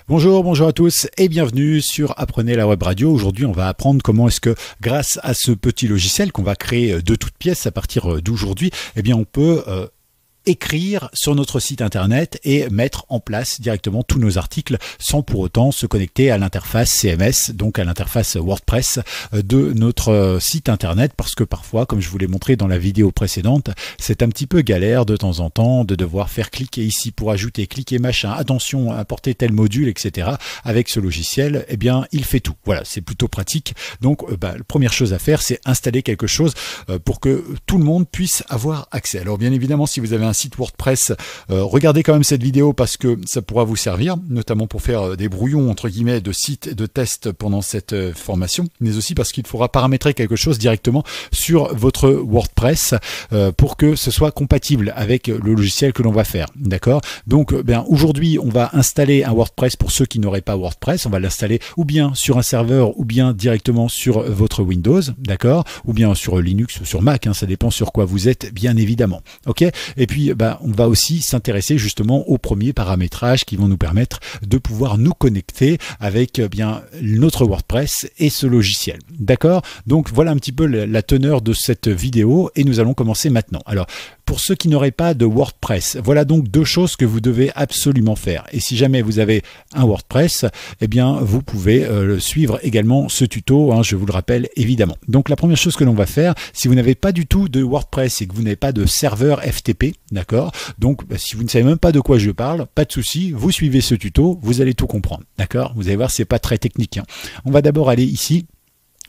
Bonjour à tous et bienvenue sur Apprenez la Web Radio. Aujourd'hui, on va apprendre comment est-ce que grâce à ce petit logiciel qu'on va créer de toutes pièces à partir d'aujourd'hui, eh bien on peut écrire sur notre site internet et mettre en place directement tous nos articles sans pour autant se connecter à l'interface CMS, donc à l'interface WordPress de notre site internet, parce que parfois, comme je vous l'ai montré dans la vidéo précédente, c'est un petit peu galère de temps en temps de devoir faire cliquer ici pour ajouter, cliquer machin, attention, importer tel module, etc. Avec ce logiciel, eh bien, il fait tout. Voilà, c'est plutôt pratique. Donc, la première chose à faire, c'est installer quelque chose pour que tout le monde puisse avoir accès. Alors, bien évidemment, si vous avez un site WordPress, regardez quand même cette vidéo parce que ça pourra vous servir, notamment pour faire des brouillons entre guillemets de sites de test pendant cette formation, mais aussi parce qu'il faudra paramétrer quelque chose directement sur votre WordPress pour que ce soit compatible avec le logiciel que l'on va faire. D'accord? Donc aujourd'hui on va installer un WordPress pour ceux qui n'auraient pas WordPress. On va l'installer ou bien sur un serveur ou bien directement sur votre Windows, d'accord, ou bien sur Linux ou sur Mac, hein, ça dépend sur quoi vous êtes bien évidemment. Ok? Et puis on va aussi s'intéresser justement aux premiers paramétrages qui vont nous permettre de pouvoir nous connecter avec notre WordPress et ce logiciel. D'accord? Donc voilà un petit peu la teneur de cette vidéo et nous allons commencer maintenant. Alors, pour ceux qui n'auraient pas de WordPress, voilà donc deux choses que vous devez absolument faire. Et si jamais vous avez un WordPress, eh bien vous pouvez suivre également ce tuto, hein, je vous le rappelle évidemment. Donc la première chose que l'on va faire, si vous n'avez pas du tout de WordPress et que vous n'avez pas de serveur FTP, d'accord, donc si vous ne savez même pas de quoi je parle, pas de souci, vous suivez ce tuto, vous allez tout comprendre, d'accord. Vous allez voir, c'est pas très technique, hein. On va d'abord aller ici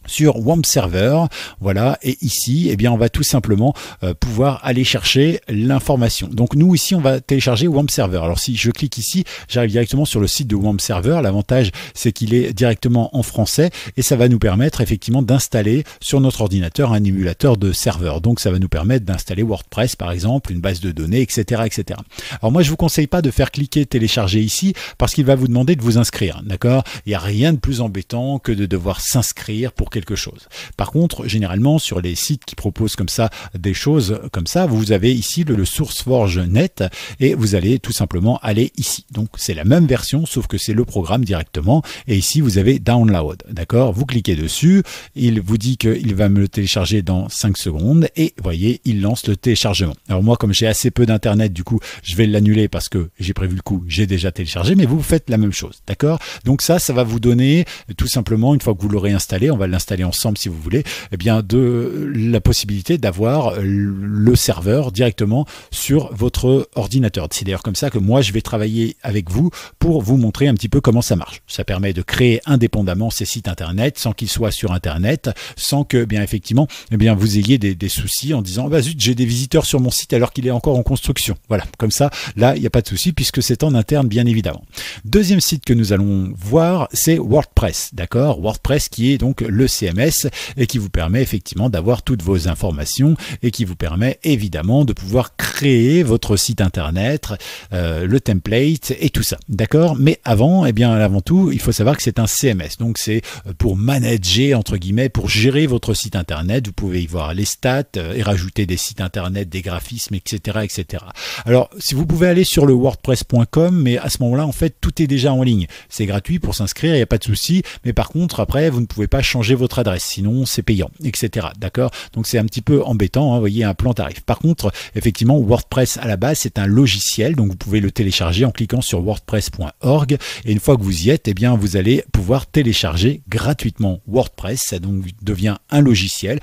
sur WAMP Server, voilà, et ici, eh bien, on va tout simplement pouvoir aller chercher l'information. Donc nous ici, on va télécharger WAMP Server. Alors si je clique ici, j'arrive directement sur le site de WAMP Server. L'avantage, c'est qu'il est directement en français et ça va nous permettre effectivement d'installer sur notre ordinateur un émulateur de serveur. Donc ça va nous permettre d'installer WordPress par exemple, une base de données, etc., etc. Alors moi, je vous conseille pas de faire cliquer télécharger ici parce qu'il va vous demander de vous inscrire, d'accord. Il n'y a rien de plus embêtant que de devoir s'inscrire pour quelque chose. Par contre, généralement, sur les sites qui proposent comme ça des choses comme ça, vous avez ici le SourceForge.net et vous allez tout simplement aller ici. Donc, c'est la même version, sauf que c'est le programme directement. Et ici, vous avez Download. D'accord? Vous cliquez dessus. Il vous dit qu'il va me le télécharger dans 5 secondes et vous voyez, il lance le téléchargement. Alors moi, comme j'ai assez peu d'internet, du coup, je vais l'annuler parce que j'ai prévu le coup, j'ai déjà téléchargé, mais vous faites la même chose. D'accord? Donc ça va vous donner tout simplement, une fois que vous l'aurez installé, on va l'installer ensemble si vous voulez, eh bien de la possibilité d'avoir le serveur directement sur votre ordinateur. C'est d'ailleurs comme ça que moi je vais travailler avec vous pour vous montrer un petit peu comment ça marche. Ça permet de créer indépendamment ces sites internet sans qu'ils soient sur internet, sans que bien effectivement vous ayez des soucis en disant bah zut, j'ai des visiteurs sur mon site alors qu'il est encore en construction. Voilà, comme ça là il n'y a pas de souci puisque c'est en interne bien évidemment. Deuxième site que nous allons voir, c'est WordPress, d'accord, WordPress qui est donc le CMS et qui vous permet effectivement d'avoir toutes vos informations et qui vous permet évidemment de pouvoir créer votre site internet, le template et tout ça, d'accord. Mais avant, avant tout, il faut savoir que c'est un CMS, donc c'est pour manager entre guillemets, pour gérer votre site internet. Vous pouvez y voir les stats et rajouter des sites internet, des graphismes, etc., etc. Alors, si vous pouvez aller sur le WordPress.com, mais à ce moment-là, en fait, tout est déjà en ligne. C'est gratuit pour s'inscrire, il n'y a pas de souci. Mais par contre, après, vous ne pouvez pas changer votre adresse, sinon c'est payant, etc. D'accord? Donc c'est un petit peu embêtant, hein, vous voyez, un plan tarif. Par contre, effectivement, WordPress à la base, c'est un logiciel, donc vous pouvez le télécharger en cliquant sur wordpress.org et une fois que vous y êtes, vous allez pouvoir télécharger gratuitement WordPress. Ça donc devient un logiciel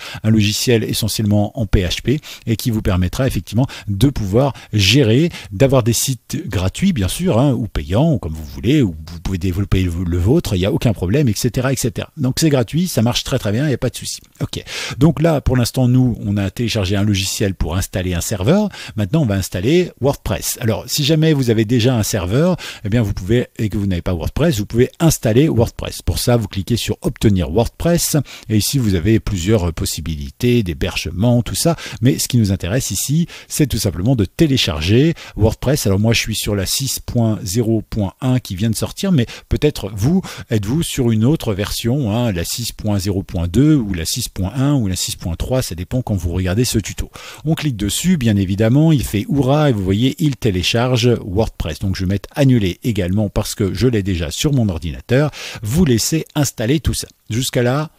essentiellement en PHP et qui vous permettra effectivement de pouvoir gérer, d'avoir des sites gratuits, bien sûr, hein, ou payants, ou comme vous voulez, ou vous pouvez développer le vôtre, il n'y a aucun problème, etc., etc. Donc c'est gratuit, ça marche très bien, il n'y a pas de souci. Ok, donc là pour l'instant nous on a téléchargé un logiciel pour installer un serveur. Maintenant on va installer WordPress. Alors si jamais vous avez déjà un serveur, vous pouvez, et que vous n'avez pas WordPress, vous pouvez installer WordPress. Pour ça vous cliquez sur obtenir WordPress et ici vous avez plusieurs possibilités d'hébergement, tout ça, mais ce qui nous intéresse ici c'est tout simplement de télécharger WordPress. Alors moi je suis sur la 6.0.1 qui vient de sortir, mais peut-être vous êtes-vous sur une autre version, hein, la 6.0 6.0.2 ou la 6.1 ou la 6.3, ça dépend quand vous regardez ce tuto. On clique dessus, bien évidemment, il fait hurrah et vous voyez, il télécharge WordPress. Donc je vais mettre annuler également parce que je l'ai déjà sur mon ordinateur. Vous laissez installer tout ça. Jusqu'à là,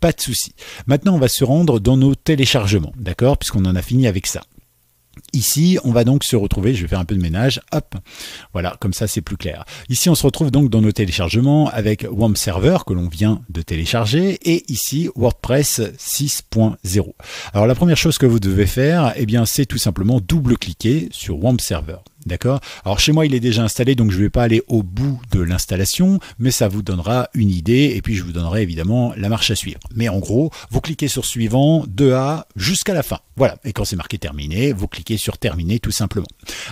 pas de souci. Maintenant, on va se rendre dans nos téléchargements, d'accord, puisqu'on en a fini avec ça. Ici, on va donc se retrouver, je vais faire un peu de ménage, hop, voilà, comme ça c'est plus clair. Ici, on se retrouve donc dans nos téléchargements avec WAMP Server que l'on vient de télécharger et ici WordPress 6.0. Alors la première chose que vous devez faire, eh bien, c'est tout simplement double-cliquer sur WAMP Server. D'accord. Alors chez moi, il est déjà installé, donc je ne vais pas aller au bout de l'installation, mais ça vous donnera une idée et puis je vous donnerai évidemment la marche à suivre. Mais en gros, vous cliquez sur suivant de A jusqu'à la fin. Voilà. Et quand c'est marqué terminé, vous cliquez sur terminer tout simplement.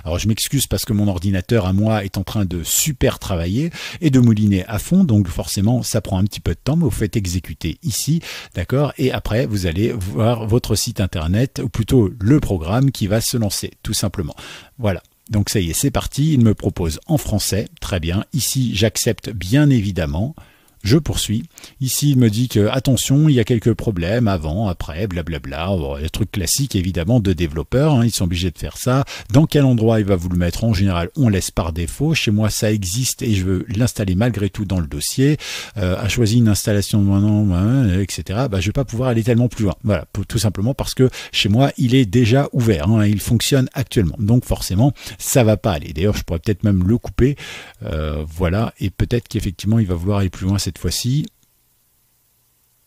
Alors je m'excuse parce que mon ordinateur à moi est en train de super travailler et de mouliner à fond, donc forcément ça prend un petit peu de temps, mais vous faites exécuter ici, d'accord. Et après vous allez voir votre site internet ou plutôt le programme qui va se lancer tout simplement. Voilà. Donc ça y est, c'est parti, il me propose en français, très bien. Ici, j'accepte bien évidemment. Je poursuis. Ici, il me dit que, attention, il y a quelques problèmes avant, après, blablabla. Le truc classique, évidemment, de développeurs. Hein, ils sont obligés de faire ça. Dans quel endroit il va vous le mettre? En général, on laisse par défaut. Chez moi, ça existe et je veux l'installer malgré tout dans le dossier. A choisi une installation maintenant, etc. Bah, je vais pas pouvoir aller tellement plus loin. Voilà, tout simplement parce que chez moi, il est déjà ouvert. Hein, il fonctionne actuellement. Donc, forcément, ça va pas aller. D'ailleurs, je pourrais peut-être même le couper. Voilà. Et peut-être qu'effectivement, il va vouloir aller plus loin cette fois-ci.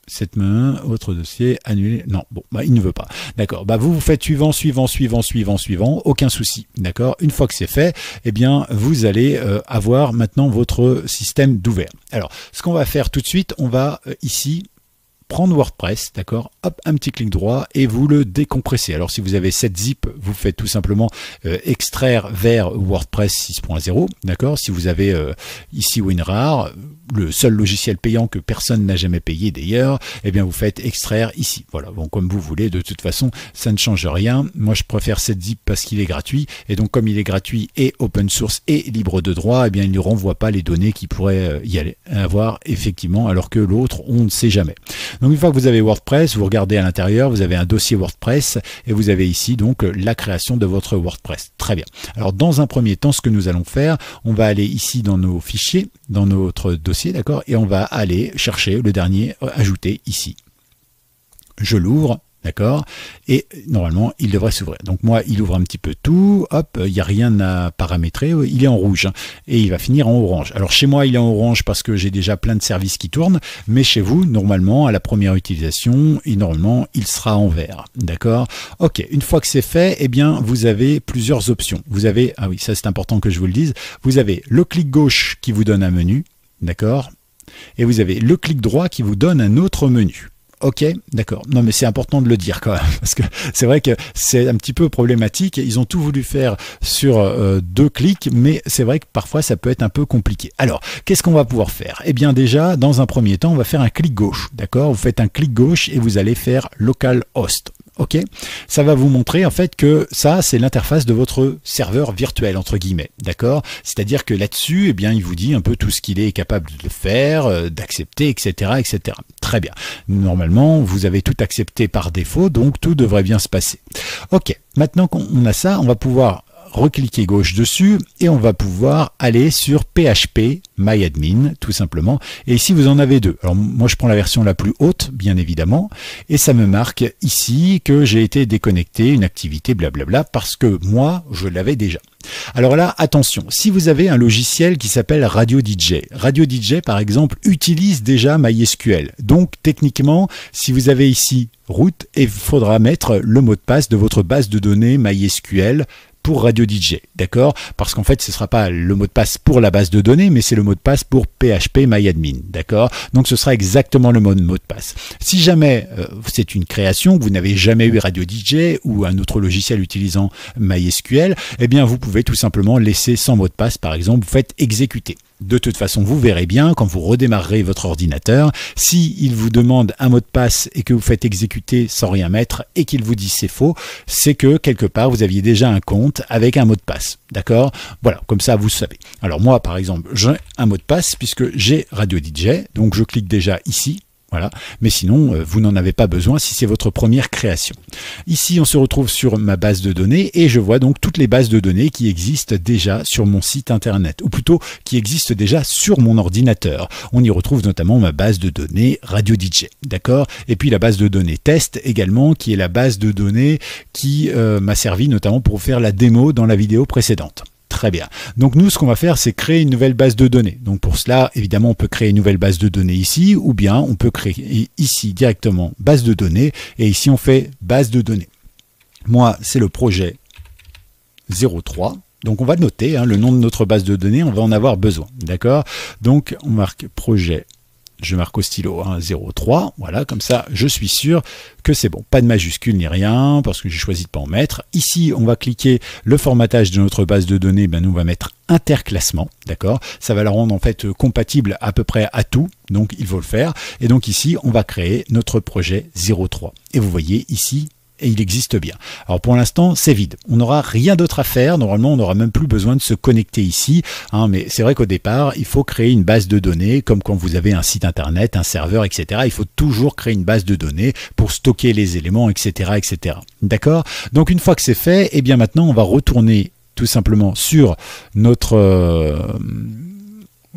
Cette main, autre dossier, annulé. Non, bon, bah, il ne veut pas. D'accord. Bah, vous faites suivant, aucun souci. D'accord. Une fois que c'est fait, eh bien, vous allez avoir maintenant votre système d'ouvert. Alors, ce qu'on va faire tout de suite, on va ici prendre WordPress, d'accord, hop, un petit clic droit et vous le décompressez. Alors si vous avez cette zip, vous faites tout simplement extraire vers WordPress 6.0, d'accord. Si vous avez ici WinRAR, le seul logiciel payant que personne n'a jamais payé d'ailleurs, eh bien vous faites extraire ici. Voilà, bon, comme vous voulez, de toute façon, ça ne change rien. Moi, je préfère cette zip parce qu'il est gratuit et donc comme il est gratuit et open source et libre de droit, eh bien il ne renvoie pas les données qui pourraient y aller avoir effectivement, alors que l'autre, on ne sait jamais. Donc une fois que vous avez WordPress, vous regardez à l'intérieur, vous avez un dossier WordPress et vous avez ici donc la création de votre WordPress. Très bien. Alors dans un premier temps, ce que nous allons faire, on va aller ici dans nos fichiers, dans notre dossier, d'accord, et on va aller chercher le dernier ajouté ici. Je l'ouvre. D'accord. Et normalement, il devrait s'ouvrir. Donc moi, il ouvre un petit peu tout. Hop, il n'y a rien à paramétrer. Il est en rouge. Hein, et il va finir en orange. Alors chez moi, il est en orange parce que j'ai déjà plein de services qui tournent. Mais chez vous, normalement, à la première utilisation, normalement, il sera en vert. D'accord. Ok. Une fois que c'est fait, eh bien, vous avez plusieurs options. Vous avez, ah oui, ça c'est important que je vous le dise. Vous avez le clic gauche qui vous donne un menu. D'accord. Et vous avez le clic droit qui vous donne un autre menu. Ok, d'accord. Non, mais c'est important de le dire quand même, parce que c'est vrai que c'est un petit peu problématique. Ils ont tout voulu faire sur 2 clics, mais c'est vrai que parfois ça peut être un peu compliqué. Alors, qu'est-ce qu'on va pouvoir faire? Eh bien déjà, dans un premier temps, on va faire un clic gauche, d'accord? Vous faites un clic gauche et vous allez faire localhost. Ok, ça va vous montrer en fait que ça c'est l'interface de votre serveur virtuel entre guillemets, d'accord. C'est-à-dire que là-dessus, eh bien, il vous dit un peu tout ce qu'il est capable de faire, d'accepter, etc., etc. Très bien. Normalement, vous avez tout accepté par défaut, donc tout devrait bien se passer. Ok. Maintenant qu'on a ça, on va pouvoir recliquer gauche dessus et on va pouvoir aller sur PHP MyAdmin tout simplement. Et ici vous en avez 2. Alors moi je prends la version la plus haute bien évidemment et ça me marque ici que j'ai été déconnecté, une activité blablabla parce que moi je l'avais déjà. Alors là, attention, si vous avez un logiciel qui s'appelle RadioDJ, RadioDJ par exemple utilise déjà MySQL. Donc techniquement, si vous avez ici root, il faudra mettre le mot de passe de votre base de données MySQL pour RadioDJ, d'accord? Parce qu'en fait, ce ne sera pas le mot de passe pour la base de données, mais c'est le mot de passe pour PHP MyAdmin, d'accord? Donc, ce sera exactement le mot de passe. Si jamais c'est une création, vous n'avez jamais eu RadioDJ ou un autre logiciel utilisant MySQL, eh bien, vous pouvez tout simplement laisser sans mot de passe, par exemple, vous faites exécuter. De toute façon, vous verrez bien quand vous redémarrerez votre ordinateur, si il vous demande un mot de passe et que vous faites exécuter sans rien mettre et qu'il vous dit c'est faux, c'est que quelque part vous aviez déjà un compte avec un mot de passe. D'accord? Voilà, comme ça vous savez. Alors moi par exemple, j'ai un mot de passe puisque j'ai RadioDJ, donc je clique déjà ici. Voilà. Mais sinon, vous n'en avez pas besoin si c'est votre première création. Ici, on se retrouve sur ma base de données et je vois donc toutes les bases de données qui existent déjà sur mon site internet, ou plutôt qui existent déjà sur mon ordinateur. On y retrouve notamment ma base de données Radio DJ, d'accord? Et puis la base de données test également, qui est la base de données qui m'a servi notamment pour faire la démo dans la vidéo précédente. Très bien. Donc nous, ce qu'on va faire, c'est créer une nouvelle base de données. Donc pour cela, évidemment, on peut créer une nouvelle base de données ici, ou bien on peut créer ici directement base de données, et ici on fait base de données. Moi, c'est le projet 03. Donc on va noter le nom de notre base de données, on va en avoir besoin. D'accord? Donc on marque projet. Je marque au stylo 03, voilà, comme ça je suis sûr que c'est bon. Pas de majuscule ni rien, parce que j'ai choisi de ne pas en mettre. Ici, on va cliquer le formatage de notre base de données, nous on va mettre interclassement, d'accord? Ça va la rendre en fait compatible à peu près à tout, donc il faut le faire. Et donc ici, on va créer notre projet 03. Et vous voyez ici, et il existe bien. Alors pour l'instant, c'est vide. On n'aura rien d'autre à faire. Normalement, on n'aura même plus besoin de se connecter ici. Mais c'est vrai qu'au départ, il faut créer une base de données, comme quand vous avez un site internet, un serveur, etc. Il faut toujours créer une base de données pour stocker les éléments, etc., etc. D'accord? Donc une fois que c'est fait, eh bien maintenant, on va retourner tout simplement sur notre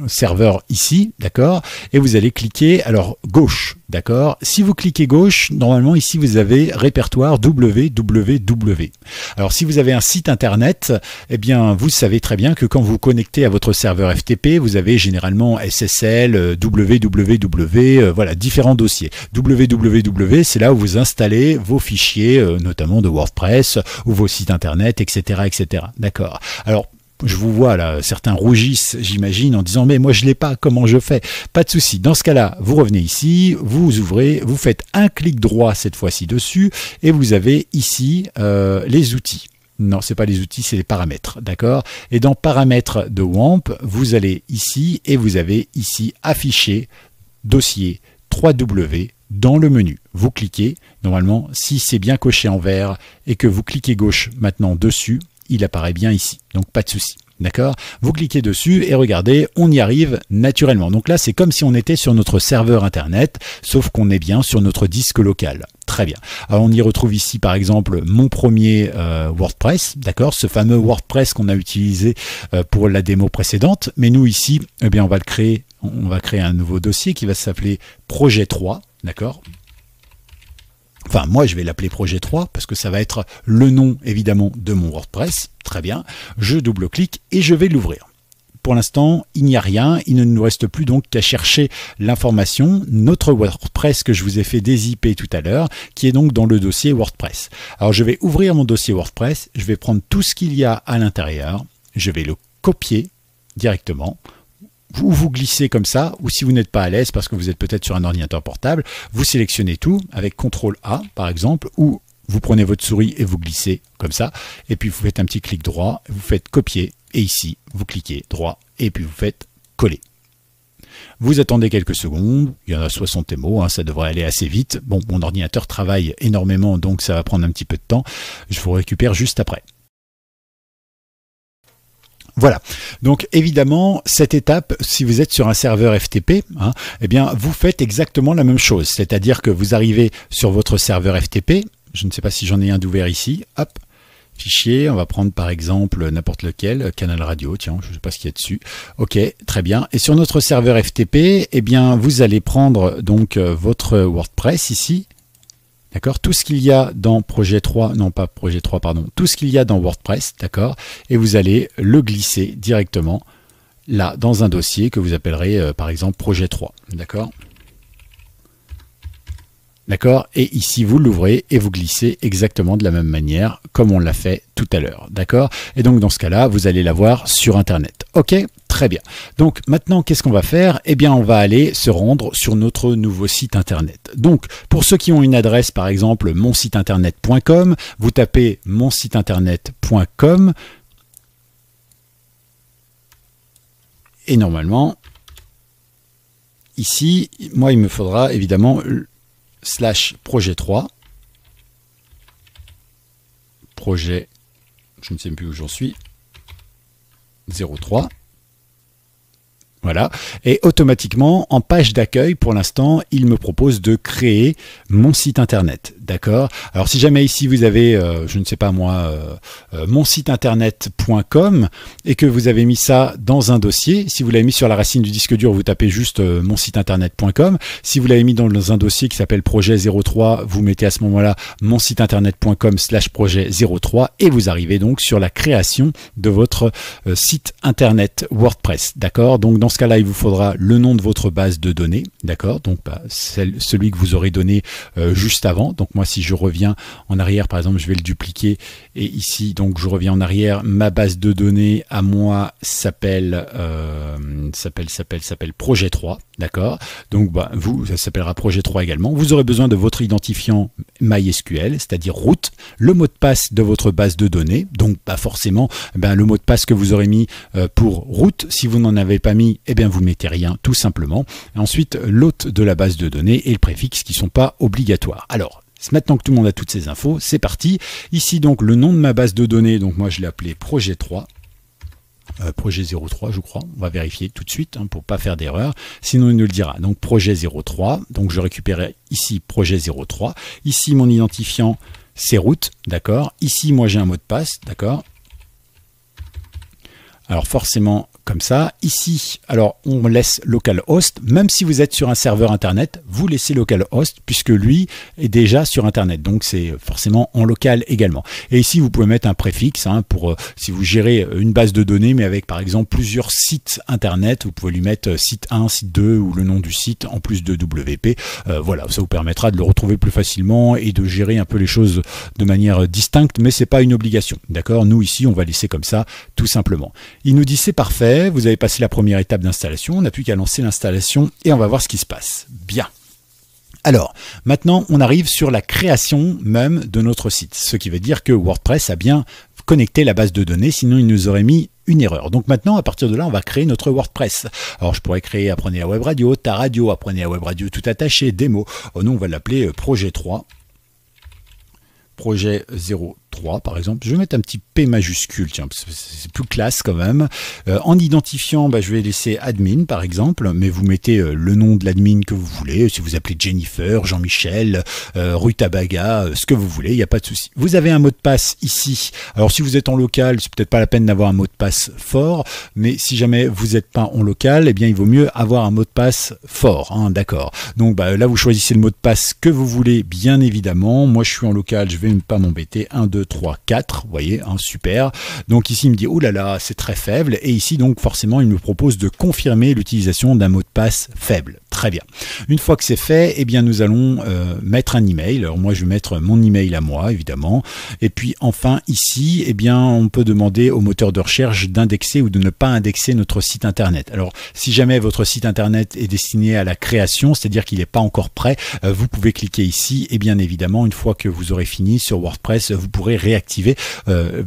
serveur ici, d'accord, et vous allez cliquer, alors gauche, d'accord. Si vous cliquez gauche, normalement ici vous avez répertoire www. Alors si vous avez un site internet, eh bien vous savez très bien que quand vous connectez à votre serveur FTP, vous avez généralement SSL, www, voilà, différents dossiers. www, c'est là où vous installez vos fichiers, notamment de WordPress, ou vos sites internet, etc., etc. D'accord. Alors je vous vois là, certains rougissent, j'imagine, en disant mais moi je l'ai pas, comment je fais? Pas de souci. Dans ce cas-là, vous revenez ici, vous ouvrez, vous faites un clic droit cette fois-ci dessus, et vous avez ici les outils. Non, c'est pas les outils, c'est les paramètres, d'accord? Et dans paramètres de WAMP, vous allez ici et vous avez ici affiché dossier 3W dans le menu. Vous cliquez, normalement, si c'est bien coché en vert et que vous cliquez gauche maintenant dessus, il apparaît bien ici, donc pas de souci. D'accord? Vous cliquez dessus et regardez, on y arrive naturellement. Donc là, c'est comme si on était sur notre serveur internet, sauf qu'on est bien sur notre disque local. Très bien. Alors on y retrouve ici par exemple mon premier WordPress, d'accord, ce fameux WordPress qu'on a utilisé pour la démo précédente. Mais nous ici, eh bien on va créer un nouveau dossier qui va s'appeler projet 3, d'accord. Enfin, moi, je vais l'appeler projet 3 parce que ça va être le nom, évidemment, de mon WordPress. Très bien. Je double-clique et je vais l'ouvrir. Pour l'instant, il n'y a rien. Il ne nous reste plus donc qu'à chercher l'information, notre WordPress que je vous ai fait dézipper tout à l'heure, qui est donc dans le dossier WordPress. Alors, je vais ouvrir mon dossier WordPress. Je vais prendre tout ce qu'il y a à l'intérieur. Je vais le copier directement. Ou vous glissez comme ça, ou si vous n'êtes pas à l'aise parce que vous êtes peut-être sur un ordinateur portable, vous sélectionnez tout avec CTRL-A par exemple, ou vous prenez votre souris et vous glissez comme ça, et puis vous faites un petit clic droit, vous faites copier, et ici vous cliquez droit, et puis vous faites coller. Vous attendez quelques secondes, il y en a 60 MO, ça devrait aller assez vite. Bon, mon ordinateur travaille énormément, donc ça va prendre un petit peu de temps, je vous récupère juste après. Voilà, donc évidemment, cette étape, si vous êtes sur un serveur FTP, eh bien, vous faites exactement la même chose. C'est-à-dire que vous arrivez sur votre serveur FTP, je ne sais pas si j'en ai un d'ouvert ici, hop, fichier, on va prendre par exemple n'importe lequel, Canal Radio, tiens, je ne sais pas ce qu'il y a dessus. Ok, très bien. Et sur notre serveur FTP, eh bien, vous allez prendre donc votre WordPress ici. D'accord, tout ce qu'il y a dans projet 3, non pas projet 3, pardon, tout ce qu'il y a dans WordPress, d'accord, et vous allez le glisser directement là dans un dossier que vous appellerez par exemple projet 3, d'accord. D'accord, et ici vous l'ouvrez et vous glissez exactement de la même manière comme on l'a fait tout à l'heure, d'accord. Et donc dans ce cas-là, vous allez l'avoir sur Internet. Ok, très bien. Donc maintenant, qu'est-ce qu'on va faire? Eh bien, on va aller se rendre sur notre nouveau site Internet. Donc, pour ceux qui ont une adresse, par exemple, monsiteinternet.com, vous tapez monsiteinternet.com et normalement, ici, moi, il me faudra évidemment /projet 3, projet, je ne sais plus où j'en suis, 03, Voilà, et automatiquement, en page d'accueil, pour l'instant, il me propose de créer mon site internet, d'accord? Alors si jamais ici vous avez, je ne sais pas moi, mon site internet.com et que vous avez mis ça dans un dossier, si vous l'avez mis sur la racine du disque dur, vous tapez juste mon site internet.com. Si vous l'avez mis dans un dossier qui s'appelle projet 03, vous mettez à ce moment-là mon site internet.com/projet 03 et vous arrivez donc sur la création de votre site internet WordPress, d'accord? Donc dans ce cas-là, il vous faudra le nom de votre base de données, d'accord? Donc celui que vous aurez donné juste avant. Donc moi, si je reviens en arrière, par exemple, je vais le dupliquer et ici, donc je reviens en arrière. Ma base de données à moi s'appelle projet 3, d'accord? Donc vous, ça s'appellera projet 3 également. Vous aurez besoin de votre identifiant MySQL, c'est-à-dire root, le mot de passe de votre base de données. Donc pas forcément le mot de passe que vous aurez mis pour root. Si vous n'en avez pas mis, eh bien vous mettez rien, tout simplement. Et ensuite, l'hôte de la base de données et le préfixe qui ne sont pas obligatoires. Alors, maintenant que tout le monde a toutes ces infos, c'est parti. Ici, donc, le nom de ma base de données, donc moi je l'ai appelé projet 3. Projet 03, je crois. On va vérifier tout de suite pour pas faire d'erreur. Sinon, il nous le dira. Donc, projet 03. Donc, je récupère ici projet 03. Ici, mon identifiant, c'est root. D'accord. Ici, moi, j'ai un mot de passe. D'accord. Alors forcément comme ça. Ici, alors on laisse localhost. Même si vous êtes sur un serveur internet, vous laissez localhost puisque lui est déjà sur internet. Donc c'est forcément en local également. Et ici, vous pouvez mettre un préfixe pour si vous gérez une base de données, mais avec par exemple plusieurs sites internet, vous pouvez lui mettre site 1, site 2 ou le nom du site en plus de WP. Voilà, ça vous permettra de le retrouver plus facilement et de gérer un peu les choses de manière distincte, mais c'est pas une obligation. D'accord? Nous ici, on va laisser comme ça, tout simplement. Il nous dit c'est parfait, vous avez passé la première étape d'installation, on n'a plus qu'à lancer l'installation et on va voir ce qui se passe. Bien. Alors, maintenant, on arrive sur la création même de notre site, ce qui veut dire que WordPress a bien connecté la base de données, sinon il nous aurait mis une erreur. Donc maintenant, à partir de là, on va créer notre WordPress. Alors, je pourrais créer Apprenez la Web Radio, ta radio, Apprenez la Web Radio tout attaché, démo. Oh, nous, on va l'appeler projet 3. Projet 03 par exemple, je vais mettre un petit P majuscule, tiens, c'est plus classe quand même. En identifiant, je vais laisser admin par exemple, mais vous mettez le nom de l'admin que vous voulez, si vous appelez Jennifer, Jean-Michel, Rutabaga, ce que vous voulez, il n'y a pas de souci. Vous avez un mot de passe ici, alors si vous êtes en local, c'est peut-être pas la peine d'avoir un mot de passe fort, mais si jamais vous n'êtes pas en local, eh bien il vaut mieux avoir un mot de passe fort, hein, d'accord. Donc là vous choisissez le mot de passe que vous voulez, bien évidemment. Moi je suis en local, je vais pas m'embêter, 1, 2, 3, 4, vous voyez, super. Donc ici il me dit, oh là là, c'est très faible, et ici donc forcément il me propose de confirmer l'utilisation d'un mot de passe faible. Très bien. Une fois que c'est fait, eh bien nous allons mettre un email. Alors moi je vais mettre mon email à moi, évidemment. Et puis enfin ici, eh bien on peut demander au moteur de recherche d'indexer ou de ne pas indexer notre site internet. Alors si jamais votre site internet est destiné à la création, c'est-à-dire qu'il n'est pas encore prêt, vous pouvez cliquer ici et bien évidemment une fois que vous aurez fini sur WordPress, vous pourrez réactiver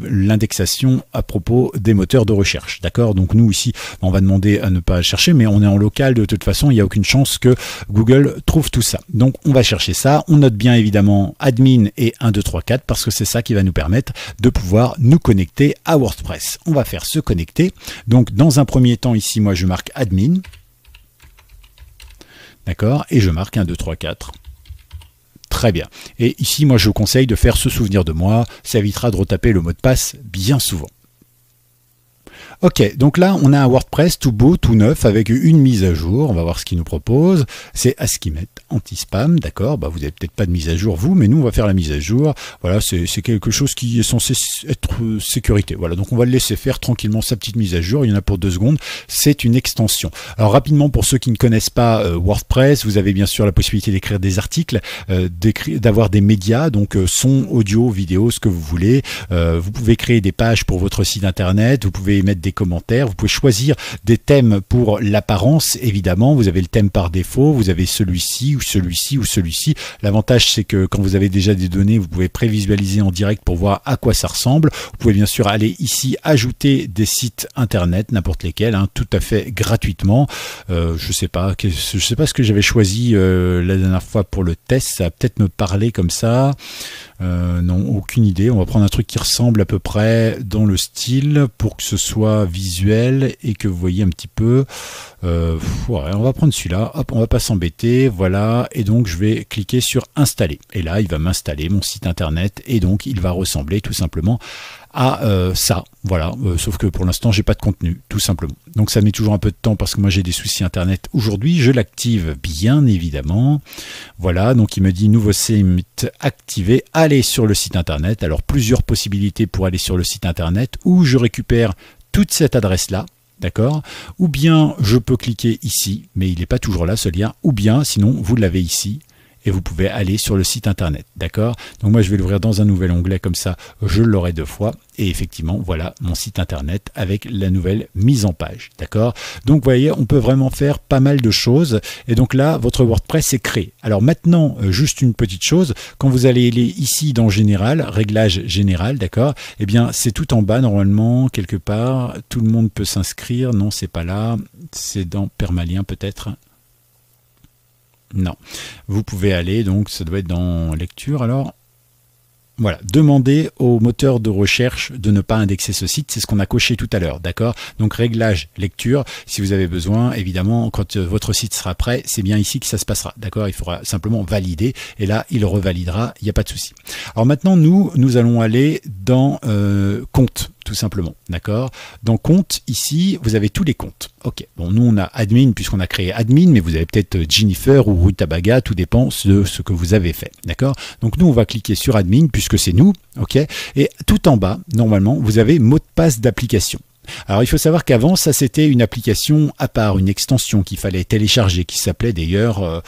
l'indexation à propos des moteurs de recherche. D'accord? Donc nous ici, on va demander à ne pas chercher, mais on est en local de toute façon, il n'y a aucune chance que Google trouve tout ça. Donc on va chercher ça, on note bien évidemment admin et 1, 2, 3, 4 parce que c'est ça qui va nous permettre de pouvoir nous connecter à WordPress. On va faire se connecter. Donc dans un premier temps ici, moi je marque admin. D'accord? Et je marque 1, 2, 3, 4. Très bien. Et ici, moi, je vous conseille de faire se souvenir de moi. Ça évitera de retaper le mot de passe bien souvent. Ok, donc là, on a un WordPress tout beau, tout neuf, avec une mise à jour. On va voir ce qu'il nous propose. C'est Askimet anti-spam, d'accord. Vous n'avez peut-être pas de mise à jour, vous, mais nous, on va faire la mise à jour. Voilà, c'est quelque chose qui est censé être sécurité. Voilà, donc on va le laisser faire tranquillement sa petite mise à jour. Il y en a pour 2 secondes. C'est une extension. Alors, rapidement, pour ceux qui ne connaissent pas WordPress, vous avez bien sûr la possibilité d'écrire des articles, d'avoir des médias, donc son, audio, vidéo, ce que vous voulez. Vous pouvez créer des pages pour votre site internet. Vous pouvez mettre des commentaires, vous pouvez choisir des thèmes pour l'apparence, évidemment, vous avez le thème par défaut, vous avez celui-ci ou celui-ci ou celui-ci. L'avantage c'est que quand vous avez déjà des données, vous pouvez prévisualiser en direct pour voir à quoi ça ressemble. Vous pouvez bien sûr aller ici ajouter des sites internet, n'importe lesquels, hein, tout à fait gratuitement. Je sais pas ce que j'avais choisi la dernière fois pour le test, ça va peut-être me parler comme ça. Non, aucune idée. On va prendre un truc qui ressemble à peu près dans le style pour que ce soit soit visuel et que vous voyez un petit peu. Ouais, on va prendre celui-là, hop, on va pas s'embêter, voilà, et donc je vais cliquer sur installer. Et là, il va m'installer mon site internet et donc il va ressembler tout simplement à ça, voilà, sauf que pour l'instant j'ai pas de contenu, tout simplement. Donc ça met toujours un peu de temps parce que moi j'ai des soucis internet aujourd'hui, je l'active bien évidemment, voilà, donc il me dit nouveau site activé, allez sur le site internet, alors plusieurs possibilités pour aller sur le site internet, où je récupère toute cette adresse là, d'accord, ou bien je peux cliquer ici, mais il n'est pas toujours là ce lien, ou bien sinon vous l'avez ici, et vous pouvez aller sur le site internet, d'accord? Donc moi je vais l'ouvrir dans un nouvel onglet, comme ça je l'aurai 2 fois, et effectivement voilà mon site internet avec la nouvelle mise en page, d'accord? Donc vous voyez, on peut vraiment faire pas mal de choses, et donc là votre WordPress est créé. Alors maintenant, juste une petite chose, quand vous allez aller ici dans Général, Réglage général, d'accord? Eh bien c'est tout en bas normalement, quelque part, tout le monde peut s'inscrire, non c'est pas là, c'est dans Permalien peut-être. Non, vous pouvez aller, donc ça doit être dans lecture alors. Voilà, demandez au moteur de recherche de ne pas indexer ce site, c'est ce qu'on a coché tout à l'heure, d'accord? Donc réglage, lecture, si vous avez besoin, évidemment, quand votre site sera prêt, c'est bien ici que ça se passera, d'accord? Il faudra simplement valider, et là, il revalidera, il n'y a pas de souci. Alors maintenant, nous allons aller dans compte, tout simplement, d'accord? Dans compte, ici, vous avez tous les comptes. Ok, bon, nous on a admin puisqu'on a créé admin, mais vous avez peut-être Jennifer ou Rutabaga, tout dépend de ce que vous avez fait, d'accord? Donc nous on va cliquer sur admin puisque c'est nous, ok? Et tout en bas, normalement, vous avez mot de passe d'application. Alors il faut savoir qu'avant ça c'était une application à part, une extension qu'il fallait télécharger, qui s'appelait d'ailleurs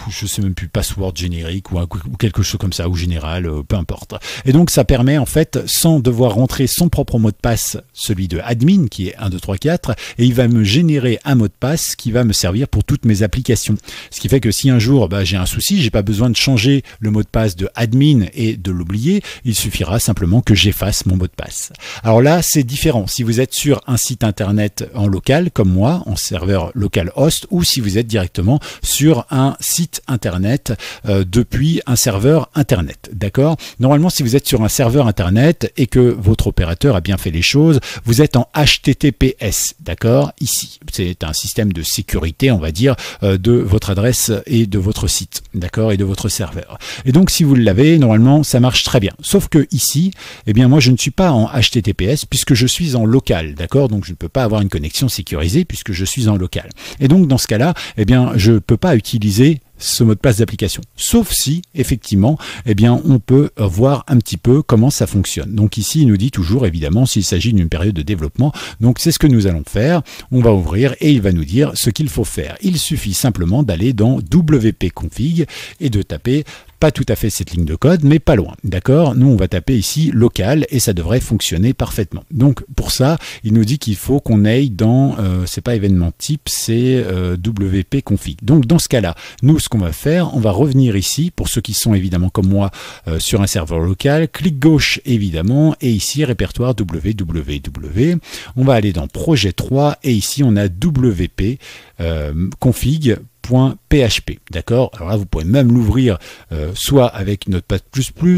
je sais même plus, password générique ou quelque chose comme ça, ou général, peu importe. Et donc ça permet en fait, sans devoir rentrer son propre mot de passe, celui de admin qui est 1, 2, 3, 4, et il va me générer un mot de passe qui va me servir pour toutes mes applications. Ce qui fait que si un jour j'ai un souci, j'ai pas besoin de changer le mot de passe de admin et de l'oublier, il suffira simplement que j'efface mon mot de passe. Alors là c'est différent si vous êtes sur un site internet en local comme moi, en serveur local host, ou si vous êtes directement sur un site internet depuis un serveur internet, d'accord? Normalement si vous êtes sur un serveur internet et que votre opérateur a bien fait les choses, vous êtes en HTTPS, d'accord? Ici, c'est un système de sécurité, on va dire, de votre adresse et de votre site, d'accord? Et de votre serveur. Et donc si vous l'avez, normalement ça marche très bien, sauf que ici, eh bien moi je ne suis pas en HTTPS puisque je suis en local, d'accord? Donc je ne peux pas avoir une connexion sécurisée puisque je suis en local. Et donc dans ce cas-là, eh bien je ne peux pas utiliser ce mot de passe d'application, sauf si effectivement eh bien on peut voir un petit peu comment ça fonctionne. Donc ici il nous dit toujours évidemment s'il s'agit d'une période de développement, donc c'est ce que nous allons faire. On va ouvrir et il va nous dire ce qu'il faut faire. Il suffit simplement d'aller dans wp-config et de taper pas tout à fait cette ligne de code, mais pas loin, d'accord? Nous on va taper ici local et ça devrait fonctionner parfaitement. Donc pour ça il nous dit qu'il faut qu'on aille dans c'est pas événement type, c'est wp-config. Donc dans ce cas là, nous ce qu'on va faire, on va revenir ici pour ceux qui sont évidemment comme moi sur un serveur local, clic gauche évidemment, et ici répertoire www, on va aller dans projet 3 et ici on a wp config .php, d'accord? Alors là, vous pouvez même l'ouvrir soit avec Notepad++,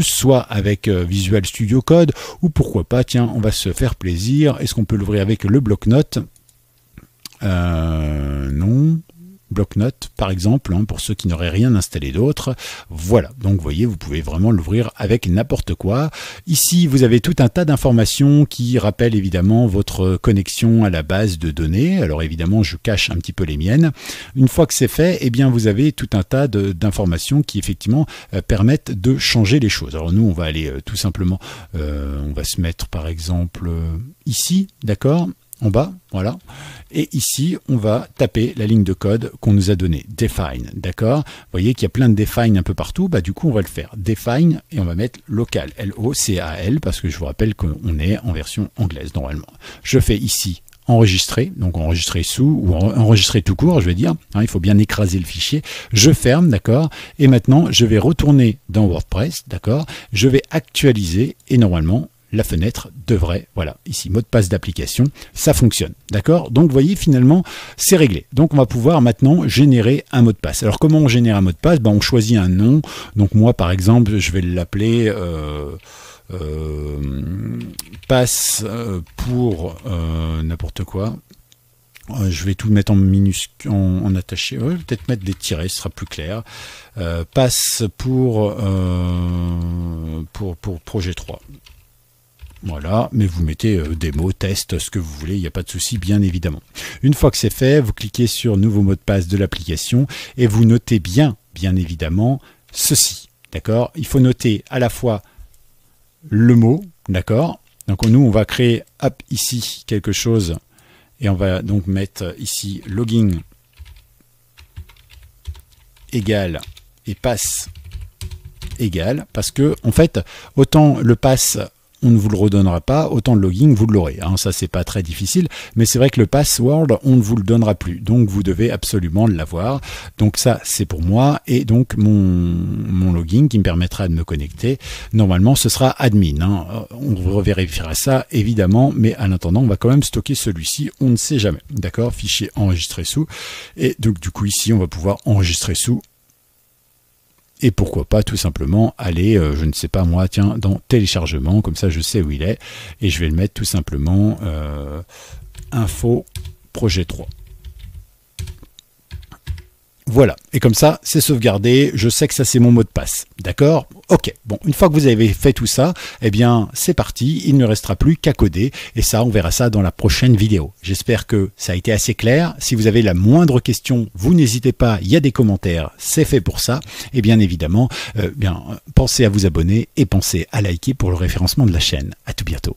soit avec Visual Studio Code, ou pourquoi pas, tiens, on va se faire plaisir. Est-ce qu'on peut l'ouvrir avec le bloc-notes? Non. Bloc-notes par exemple, hein, pour ceux qui n'auraient rien installé d'autre. Voilà, donc vous voyez, vous pouvez vraiment l'ouvrir avec n'importe quoi. Ici vous avez tout un tas d'informations qui rappellent évidemment votre connexion à la base de données. Alors évidemment je cache un petit peu les miennes. Une fois que c'est fait, eh bien vous avez tout un tas d'informations qui effectivement permettent de changer les choses. Alors nous on va aller tout simplement, on va se mettre par exemple ici, d'accord, en bas, voilà, et ici on va taper la ligne de code qu'on nous a donnée, define, d'accord? Vous voyez qu'il y a plein de define un peu partout, bah du coup on va le faire, define, et on va mettre local, L-O-C-A-L, parce que je vous rappelle qu'on est en version anglaise normalement. Je fais ici enregistrer, donc enregistrer sous, ou enregistrer tout court, je vais dire, hein, il faut bien écraser le fichier, je ferme, d'accord, et maintenant je vais retourner dans WordPress, d'accord, je vais actualiser, et normalement, la fenêtre devrait, voilà, ici, mot de passe d'application, ça fonctionne, d'accord? Donc, vous voyez, finalement, c'est réglé. Donc, on va pouvoir maintenant générer un mot de passe. Alors, comment on génère un mot de passe? Ben, on choisit un nom. Donc, moi, par exemple, je vais l'appeler passe pour n'importe quoi. Je vais tout mettre en minuscule, en attaché. Peut-être mettre des tirets, ce sera plus clair. Passe pour projet 3. Voilà, mais vous mettez démo, test, ce que vous voulez, il n'y a pas de souci, bien évidemment. Une fois que c'est fait, vous cliquez sur nouveau mot de passe de l'application et vous notez bien évidemment, ceci. D'accord? Il faut noter à la fois le mot, d'accord? Donc nous, on va créer ici quelque chose et on va donc mettre ici login égal et pass égal, parce que en fait, autant le pass on ne vous le redonnera pas, autant le login vous l'aurez. Hein, ça c'est pas très difficile, mais c'est vrai que le password on ne vous le donnera plus, donc vous devez absolument l'avoir. Donc ça c'est pour moi, et donc mon login qui me permettra de me connecter, normalement ce sera admin. Hein. On revérifiera ça évidemment, mais en attendant on va quand même stocker celui-ci, on ne sait jamais. D'accord, fichier enregistré sous, et donc du coup ici on va pouvoir enregistrer sous. Et pourquoi pas tout simplement aller, je ne sais pas moi, tiens, dans téléchargement, comme ça je sais où il est, et je vais le mettre tout simplement info projet 3. Voilà, et comme ça, c'est sauvegardé, je sais que ça c'est mon mot de passe, d'accord? Ok, bon, une fois que vous avez fait tout ça, eh bien c'est parti, il ne restera plus qu'à coder, et ça, on verra ça dans la prochaine vidéo. J'espère que ça a été assez clair. Si vous avez la moindre question, vous n'hésitez pas, il y a des commentaires, c'est fait pour ça, et bien évidemment, pensez à vous abonner et pensez à liker pour le référencement de la chaîne. À tout bientôt.